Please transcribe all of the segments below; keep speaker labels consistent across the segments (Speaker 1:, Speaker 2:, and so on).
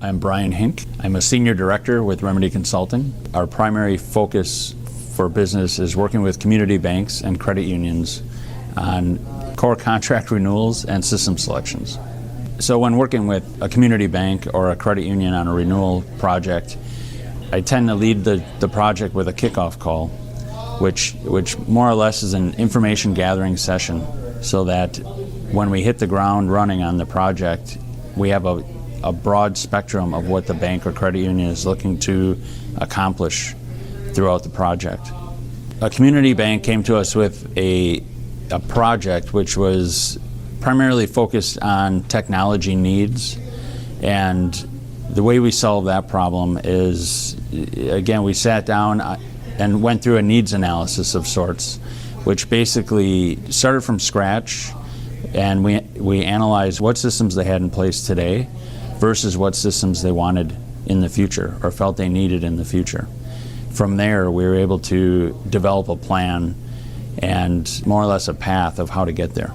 Speaker 1: I'm Brian Hink. I'm a senior director with Remedy Consulting. Our primary focus for business is working with community banks and credit unions on core contract renewals and system selections. So when working with a community bank or a credit union on a renewal project, I tend to lead the project with a kickoff call, which more or less is an information gathering session, so that when we hit the ground running on the project, we have a broad spectrum of what the bank or credit union is looking to accomplish throughout the project. A community bank came to us with a project which was primarily focused on technology needs, and the way we solved that problem is, again, we sat down and went through a needs analysis of sorts, which basically started from scratch, and we analyzed what systems they had in place today versus what systems they wanted in the future or felt they needed in the future. From there, we were able to develop a plan and more or less a path of how to get there.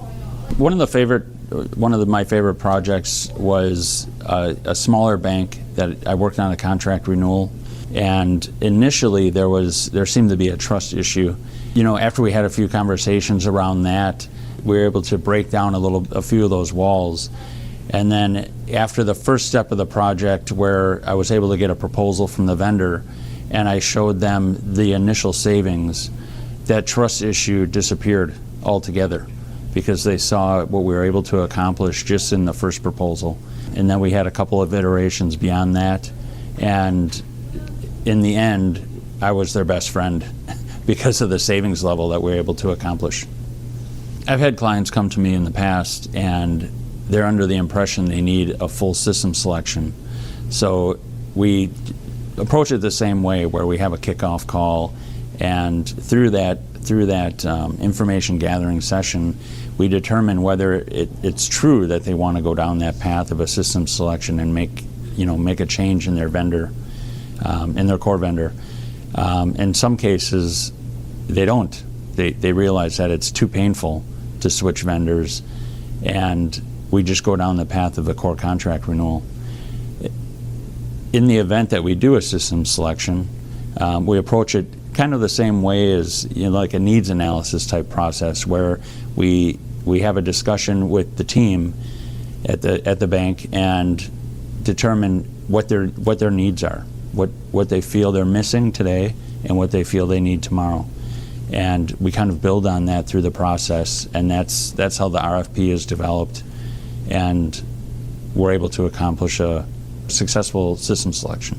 Speaker 1: One of my favorite projects was a smaller bank that I worked on a contract renewal, and initially there seemed to be a trust issue. You know, after we had a few conversations around that, we were able to break down a few of those walls. And then after the first step of the project, where I was able to get a proposal from the vendor and I showed them the initial savings, that trust issue disappeared altogether because they saw what we were able to accomplish just in the first proposal. And then we had a couple of iterations beyond that, and in the end, I was their best friend because of the savings level that we were able to accomplish. I've had clients come to me in the past and they're under the impression they need a full system selection. So we approach it the same way, where we have a kickoff call, and through that information gathering session, we determine whether it's true that they want to go down that path of a system selection and make a change in their vendor, in their core vendor. In some cases, they don't. They realize that it's too painful to switch vendors, and we just go down the path of a core contract renewal. In the event that we do a system selection, we approach it kind of the same way as, like a needs analysis type process, where we have a discussion with the team at the bank and determine what their needs are, what they feel they're missing today and what they feel they need tomorrow. And we kind of build on that through the process, and that's how the RFP is developed, and we're able to accomplish a successful system selection.